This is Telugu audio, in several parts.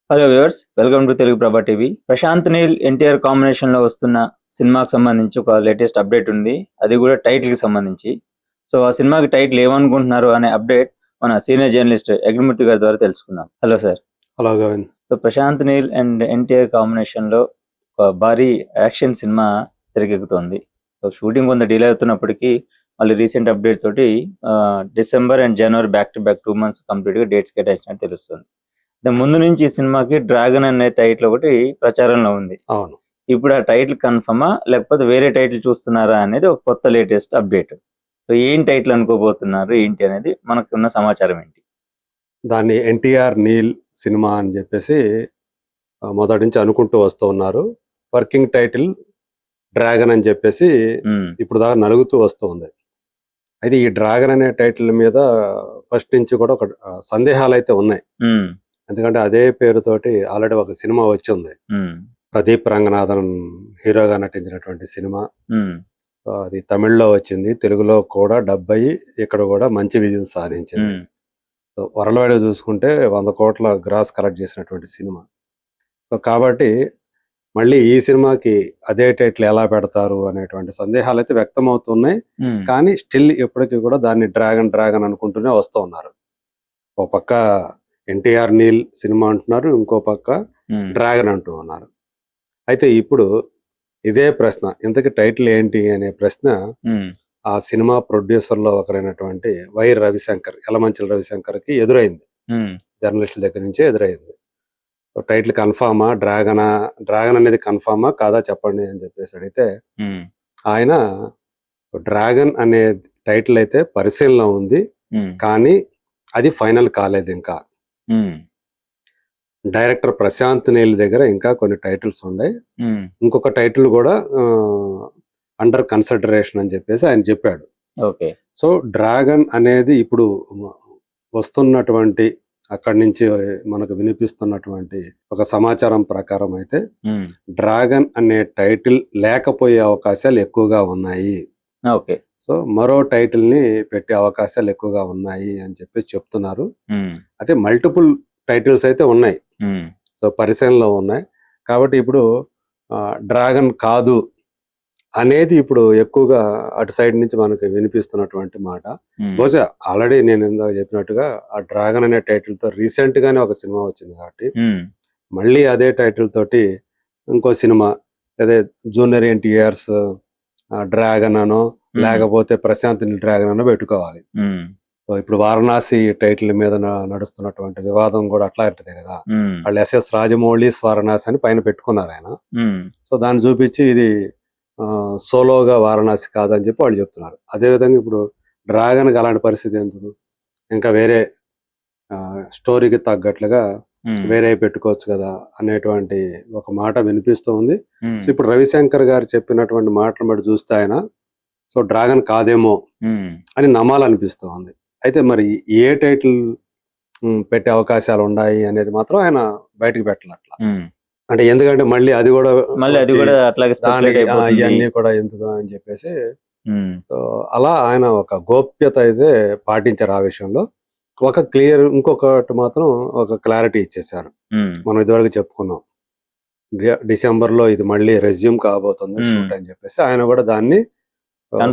Hello viewers, welcome to Telugu ప్రభా టీవీ. ప్రశాంత్ నీల్ ఎన్టీఆర్ కాంబినేషన్ లో వస్తున్న సినిమాకి సంబంధించి ఒక లేటెస్ట్ అప్డేట్ ఉంది. అది కూడా టైటిల్ కి సంబంధించి. సో ఆ సినిమాకి టైటిల్ ఏమనుకుంటున్నారు అనే అప్డేట్ మన సీనియర్ జర్నలిస్ట్ యజ్ఞమూర్తి గారి ద్వారా తెలుసుకుందాం. Hello sir. Hello Govind. So Prashanth Neel and NTR combination లో ఒక భారీ యాక్షన్ సినిమా తెరకెక్కుతోంది. సో షూటింగ్ కొంత డిలే అవుతున్నప్పటికీ మళ్ళీ రీసెంట్ అప్డేట్ తోటి డిసెంబర్ అండ్ జనవరి back to back 2 months complete గా డేట్స్ కేటాయించినట్టు తెలుస్తుంది. ముందు నుంచి ఈ సినిమాకి డ్రాగన్ అనే టైటిల్ ఒకటి ప్రచారంలో ఉంది. అవును. ఇప్పుడు ఆ టైటిల్ కన్ఫర్మా లేకపోతే వేరే టైటిల్ చూస్తున్నారా అనేది ఒక కొత్త లేటెస్ట్ అప్డేట్. సో ఏం టైటిల్ అనుకోబోతున్నారు ఏంటి అనేది మనకున్న సమాచారం ఏంటి? దాన్ని ఎన్టీఆర్ నీల్ సినిమా అని చెప్పేసి మొదటి నుంచి అనుకుంటూ వస్తూ ఉన్నారు. వర్కింగ్ టైటిల్ డ్రాగన్ అని చెప్పేసి ఇప్పుడు దాకా నలుగుతూ వస్తూ ఉంది. అయితే ఈ డ్రాగన్ అనే టైటిల్ మీద ఫస్ట్ నుంచి కూడా ఒక సందేహాలు అయితే ఉన్నాయి. ఎందుకంటే అదే పేరుతోటి ఆల్రెడీ ఒక సినిమా వచ్చి ఉంది. ప్రదీప్ రంగనాథన్ హీరోగా నటించినటువంటి సినిమా. అది తమిళ్లో వచ్చింది, తెలుగులో కూడా డబ్ అయ్యి ఇక్కడ కూడా మంచి విజయం సాధించింది. వరల్డ్ వైడ్ చూసుకుంటే 100 కోట్ల గ్రాస్ కలెక్ట్ చేసినటువంటి సినిమా. సో కాబట్టి మళ్ళీ ఈ సినిమాకి అదే టైటిల్ ఎలా పెడతారు అనేటువంటి సందేహాలు అయితే వ్యక్తం అవుతున్నాయి. కానీ స్టిల్ ఇప్పటికీ కూడా దాన్ని డ్రాగన్ డ్రాగన్ అనుకుంటూనే వస్తూ ఉన్నారు. ఓ పక్క ఎన్టీఆర్ నీల్ సినిమా అంటున్నారు, ఇంకో పక్క డ్రాగన్ అంటూ ఉన్నారు. అయితే ఇప్పుడు ఇదే ప్రశ్న, ఇంతకీ టైటిల్ ఏంటి అనే ప్రశ్న ఆ సినిమా ప్రొడ్యూసర్ లో ఒకరైనటువంటి వై రవిశంకర్, యలమంచిల రవిశంకర్ కి ఎదురైంది. జర్నలిస్టుల దగ్గర నుంచే ఎదురైంది. టైటిల్ కన్ఫామా, డ్రాగన్ అనేది కన్ఫామా కాదా చెప్పండి అని చెప్పేసి అడిగితే ఆయన డ్రాగన్ అనే టైటిల్ అయితే పరిశీలన ఉంది, కానీ అది ఫైనల్ కాలేదు. ఇంకా డైరెక్టర్ ప్రశాంత్ నీల్ దగ్గర ఇంకా కొన్ని టైటిల్స్ ఉన్నాయి, ఇంకొక టైటిల్ కూడా అండర్ కన్సిడరేషన్ అని చెప్పేసి ఆయన చెప్పాడు. సో డ్రాగన్ అనేది ఇప్పుడు వస్తున్నటువంటి అక్కడి నుంచి మనకు వినిపిస్తున్నటువంటి ఒక సమాచారం ప్రకారం అయితే డ్రాగన్ అనే టైటిల్ లేకపోయే అవకాశాలు ఎక్కువగా ఉన్నాయి. సో మరో టైటిల్ ని పెట్టే అవకాశాలు ఎక్కువగా ఉన్నాయి అని చెప్పేసి చెప్తున్నారు. అయితే మల్టిపుల్ టైటిల్స్ అయితే ఉన్నాయి, సో పరిశీలనలో ఉన్నాయి. కాబట్టి ఇప్పుడు డ్రాగన్ కాదు అనేది ఇప్పుడు ఎక్కువగా అటు సైడ్ నుంచి మనకి వినిపిస్తున్నటువంటి మాట. బహుశా ఆల్రెడీ నేను ఇందాక చెప్పినట్టుగా ఆ డ్రాగన్ అనే టైటిల్ తో రీసెంట్ గానే ఒక సినిమా వచ్చింది కాబట్టి మళ్ళీ అదే టైటిల్ తోటి ఇంకో సినిమా, అదే జూనియర్ ఎన్టీఆర్స్ డ్రాగన్ అనో లేకపోతే ప్రశాంత్ నీల్ డ్రాగన్ అనో పెట్టుకోవాలి. సో ఇప్పుడు వారణాసి టైటిల్ మీద నడుస్తున్నటువంటి వివాదం కూడా అట్లాంటిదే కదా. వాళ్ళు ఎస్ఎస్ రాజమౌళి వారణాసి అని పైన పెట్టుకున్నారు ఆయన. సో దాన్ని చూపించి ఇది సోలోగా వారణాసి కాదని చెప్పి వాళ్ళు చెప్తున్నారు. అదేవిధంగా ఇప్పుడు డ్రాగన్ కి అలాంటి పరిస్థితి ఎందుకు, ఇంకా వేరే స్టోరీకి తగ్గట్లుగా వేరే పెట్టుకోవచ్చు కదా అనేటువంటి ఒక మాట వినిపిస్తూ ఉంది. సో ఇప్పుడు రవిశంకర్ గారు చెప్పినటువంటి మాటలు బట్టి చూస్తే ఆయన సో డ్రాగన్ కాదేమో అని నమ్మాలనిపిస్తూ ఉంది. అయితే మరి ఏ టైటిల్ పెట్టే అవకాశాలు ఉన్నాయి అనేది మాత్రం ఆయన బయటకు పెట్టాలట్లా. అంటే ఎందుకంటే మళ్ళీ అది కూడా ఇవన్నీ కూడా ఎందుకు అని చెప్పేసి సో అలా ఆయన ఒక గోప్యత అయితే పాటించారు ఆ విషయంలో. ఒక క్లియర్ ఇంకొకటి మాత్రం ఒక క్లారిటీ ఇచ్చేసారు. మనం ఇదివరకు చెప్పుకున్నాం డిసెంబర్ లో ఇది మళ్ళీ రెజ్యూమ్ కాబోతుంది షూట్ అని చెప్పేసి ఆయన కూడా దాన్ని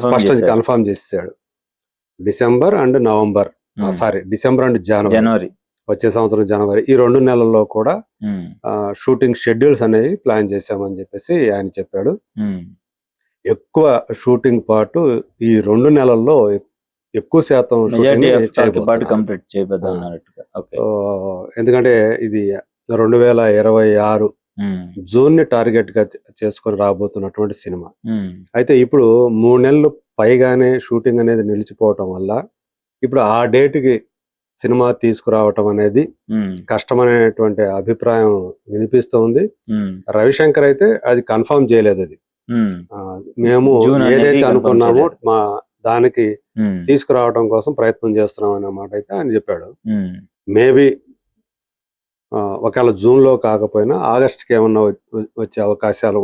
స్పష్టంగా కన్ఫర్మ్ చేసేసాడు. December and November, December and జనవరి, వచ్చే సంవత్సరం జనవరి, ఈ 2 నెలల్లో కూడా షూటింగ్ షెడ్యూల్స్ అనేవి ప్లాన్ చేశామని చెప్పేసి ఆయన చెప్పాడు. ఎక్కువ షూటింగ్ పాటు ఈ 2 నెలల్లో ఎక్కువ శాతం ఎందుకంటే ఇది 2026 జూన్ ని టార్గెట్ గా చేసుకొని రాబోతున్నటువంటి సినిమా. అయితే ఇప్పుడు 3 నెలలు పైగానే షూటింగ్ అనేది నిలిచిపోవటం వల్ల ఇప్పుడు ఆ డేట్ కి సినిమా తీసుకురావటం అనేది కష్టమనేటువంటి అభిప్రాయం వినిపిస్తూ ఉంది. రవిశంకర్ అయితే అది కన్ఫర్మ్ చేయలేదు. అది మేము ఏదైతే అనుకున్నామో మా దానికి తీసుకురావడం కోసం ప్రయత్నం చేస్తున్నాం అనే మాట అయితే ఆయన చెప్పాడు. మేబీ ఒకవేళ జూన్ లో కాకపోయినా ఆగస్టుకి ఏమన్నా వచ్చే అవకాశాలు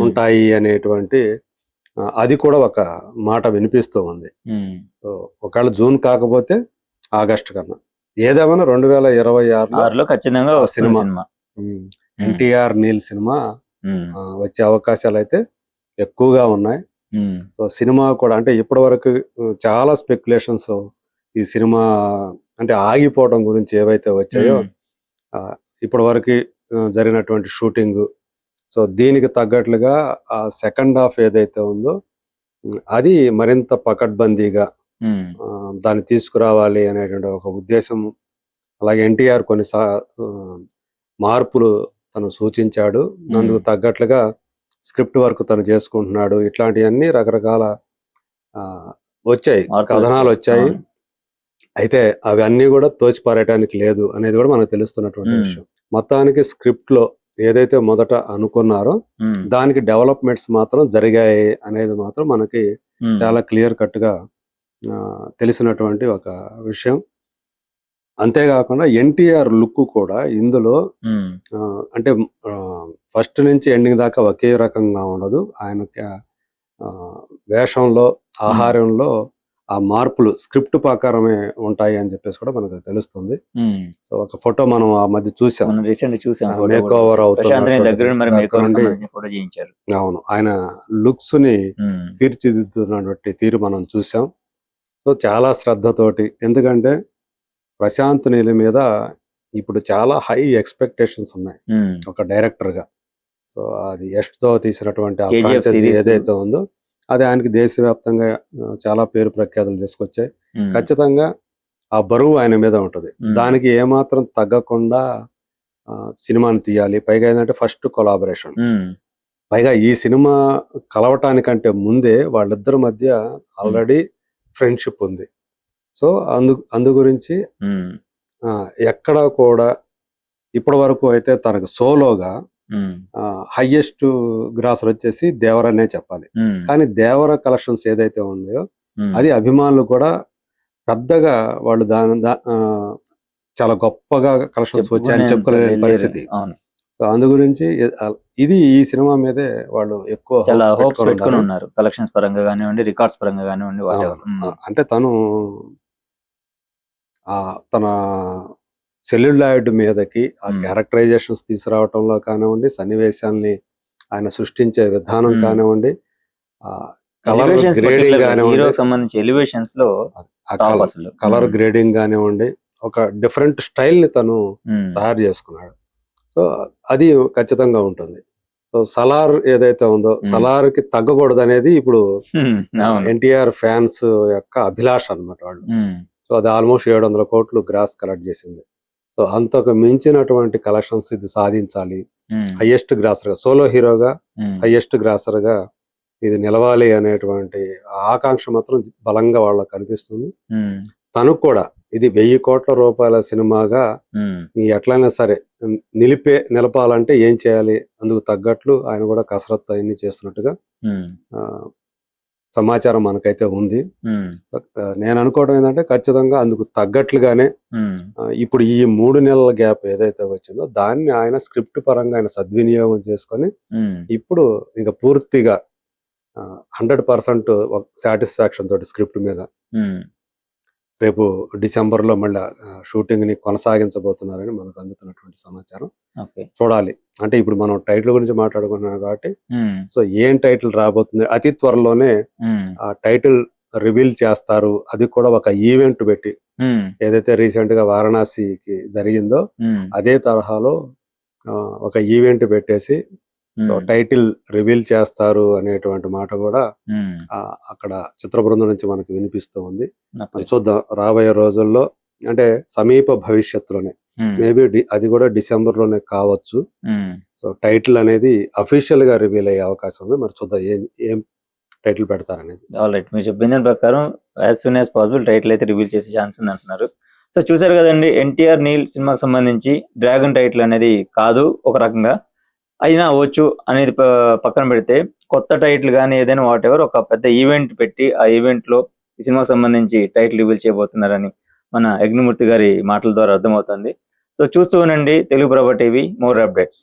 ఉంటాయి అనేటువంటి అది కూడా ఒక మాట వినిపిస్తూ ఉంది. సో ఒకవేళ జూన్ కాకపోతే ఆగస్టు కన్నా ఏదేమైనా 2026లో ఖచ్చితంగా సినిమా ఎన్టీఆర్ నీల్ సినిమా వచ్చే అవకాశాలు అయితే ఎక్కువగా ఉన్నాయి. సో సినిమా కూడా అంటే ఇప్పటి వరకు చాలా స్పెక్యులేషన్స్ ఈ సినిమా అంటే ఆగిపోవడం గురించి ఏవైతే వచ్చాయో ఇప్పటి వరకు జరిగినటువంటి షూటింగ్, సో దీనికి తగ్గట్లుగా ఆ సెకండ్ హాఫ్ ఏదైతే ఉందో అది మరింత పకడ్బందీగా దాన్ని తీసుకురావాలి అనేటువంటి ఒక ఉద్దేశం. అలాగే ఎన్టీఆర్ కొన్ని మార్పులు తను సూచించాడు, అందుకు తగ్గట్లుగా స్క్రిప్ట్ వర్క్ తను చేసుకుంటున్నాడు. ఇట్లాంటివన్నీ రకరకాల వచ్చాయి, కథనాలు వచ్చాయి. అయితే అవి అన్నీ కూడా తోచిపారేయడానికి లేదు అనేది కూడా మనకు తెలుస్తున్నటువంటి విషయం. మొత్తానికి స్క్రిప్ట్ లో ఏదైతే మొదట అనుకున్నారో దానికి డెవలప్మెంట్స్ మాత్రం జరిగాయి అనేది మాత్రం మనకి చాలా క్లియర్ కట్ గా తెలిసినటువంటి ఒక విషయం. అంతేకాకుండా ఎన్టీఆర్ లుక్ కూడా ఇందులో అంటే ఫస్ట్ నుంచి ఎండింగ్ దాకా ఒకే రకంగా ఉండదు. ఆయన వేషంలో, ఆహారంలో ఆ మార్పులు స్క్రిప్ట్ ప్రకారమే ఉంటాయి అని చెప్పేసి కూడా మనకు తెలుస్తుంది. సో ఒక ఫోటో మనం ఆ మధ్య చూసాం, మేక్ ఓవర్ అవుతుంది. అవును, ఆయన లుక్స్ ని తీర్చిదిద్దుతున్నటువంటి తీరు మనం చూసాం. సో చాలా శ్రద్ధతోటి, ఎందుకంటే ప్రశాంత్ నీల్ మీద ఇప్పుడు చాలా హై ఎక్స్పెక్టేషన్స్ ఉన్నాయి ఒక డైరెక్టర్ గా. సో అది యష్ తో తీసినటువంటి ఆ ఫ్రాంచైజీ ఏదైతే ఉందో అది ఆయనకి దేశవ్యాప్తంగా చాలా పేరు ప్రఖ్యాతులు తీసుకొచ్చాయి. ఖచ్చితంగా ఆ బరువు ఆయన మీద ఉంటుంది. దానికి ఏమాత్రం తగ్గకుండా సినిమాని తీయాలి. పైగా ఏంటంటే ఫస్ట్ కొలాబరేషన్, పైగా ఈ సినిమా కలవటానికంటే ముందే వాళ్ళిద్దరి మధ్య ఆల్రెడీ ఫ్రెండ్షిప్ ఉంది. సో అందు గురించి ఎక్కడ కూడా ఇప్పటి వరకు అయితే తనకు సోలోగా హైయెస్ట్ గ్రాసర్ వచ్చేసి దేవరనే చెప్పాలి. కానీ దేవర కలెక్షన్స్ ఏదైతే ఉన్నాయో అది అభిమానులు కూడా పెద్దగా వాళ్ళు చాలా గొప్పగా కలెక్షన్స్ వచ్చాయని చెప్పుకోలే పరిస్థితి. సో అందు గురించి ఇది ఈ సినిమా మీదే వాళ్ళు ఎక్కువ కలెక్షన్స్ పరంగా కానివ్వండి, రికార్డ్స్ పరంగా కానివ్వండి. అంటే తన సెల్యులాయిడ్ మీదకి ఆ క్యారెక్టరైజేషన్స్ తీసుకురావటంలో కానివ్వండి, సన్నివేశాల్ని ఆయన సృష్టించే విధానం కానివ్వండి, కలర్ గ్రేడింగ్ కానివ్వండి, కలర్ గ్రేడింగ్ కానివ్వండి, ఒక డిఫరెంట్ స్టైల్ ని తను తయారు చేసుకున్నాడు. సో అది ఖచ్చితంగా ఉంటుంది. సో సలార్ ఏదైతే ఉందో సలార్ కి తగ్గకూడదు అనేది ఇప్పుడు ఎన్టీఆర్ ఫ్యాన్స్ యొక్క అభిలాష అన్నమాట వాళ్ళు. సో అది ఆల్మోస్ట్ 700 కోట్లు గ్రాస్ కలెక్ట్ చేసింది. సో అంతకు మించినటువంటి కలెక్షన్స్ ఇది సాధించాలి, హైయెస్ట్ గ్రాసర్ గా, సోలో హీరోగా హైయెస్ట్ గ్రాసర్ గా ఇది నిలవాలి అనేటువంటి ఆకాంక్ష మాత్రం బలంగా వాళ్ళకి కనిపిస్తుంది. తను కూడా ఇది 1000 కోట్ల రూపాయల సినిమాగా ఎట్లయినా సరే నిలపాలంటే ఏం చేయాలి, అందుకు తగ్గట్లు ఆయన కూడా కసరత్తు అన్ని చేస్తున్నట్టుగా సమాచారం మనకైతే ఉంది. నేను అనుకోవడం ఏంటంటే ఖచ్చితంగా అందుకు తగ్గట్లుగానే ఇప్పుడు ఈ 3 నెలల గ్యాప్ ఏదైతే వచ్చిందో దాన్ని ఆయన స్క్రిప్ట్ పరంగా ఆయన సద్వినియోగం చేసుకొని ఇప్పుడు ఇంకా పూర్తిగా 100% సాటిస్ఫాక్షన్ తోటి స్క్రిప్ట్ మీద రేపు డిసెంబర్ లో మళ్ళీ షూటింగ్ ని కొనసాగించబోతున్నారని మనకు అందుతున్నటువంటి సమాచారం. చూడాలి, అంటే ఇప్పుడు మనం టైటిల్ గురించి మాట్లాడుకున్నాం కాబట్టి సో ఏం టైటిల్ రాబోతుంది, అతి త్వరలోనే ఆ టైటిల్ రివీల్ చేస్తారు. అది కూడా ఒక ఈవెంట్ పెట్టి, ఏదైతే రీసెంట్ గా వారణాసికి జరిగిందో అదే తరహాలో ఒక ఈవెంట్ పెట్టేసి సో టైటిల్ రివీల్ చేస్తారు అనేటువంటి మాట కూడా అక్కడ చిత్ర బృందం నుంచి మనకు వినిపిస్తూ ఉంది. మరి చూద్దాం రాబోయే రోజుల్లో, అంటే సమీప భవిష్యత్తులోనే మేబీ అది కూడా డిసెంబర్ లోనే కావచ్చు. సో టైటిల్ అనేది అఫీషియల్ గా రివీల్ అయ్యే అవకాశం ఉంది. మరి చూద్దాం ఏం టైటిల్ పెడతారనేది. ఆల్రైట్, మీరు చెప్పిన దాని ప్రకారం as soon as possible title అయితే రివీల్ చేసే ఛాన్స్ ఉంది అంటున్నారు. సో చూసారు కదండి, ఎన్టీఆర్ నీల్ సినిమాకి సంబంధించి డ్రాగన్ టైటిల్ అనేది కాదు ఒక రకంగా, అయినా అవ్వచ్చు అనేది పక్కన పెడితే కొత్త టైటిల్ కానీ ఏదైనా వాట్ ఎవర్ ఒక పెద్ద ఈవెంట్ పెట్టి ఆ ఈవెంట్ లో ఈ సినిమాకి సంబంధించి టైటిల్ రివీల్ చేయబోతున్నారని మన యజ్ఞమూర్తి గారి మాటల ద్వారా అర్థమవుతుంది. సో చూస్తూ ఉండండి తెలుగు ప్రభ టీవీ, మోర్ అప్డేట్స్.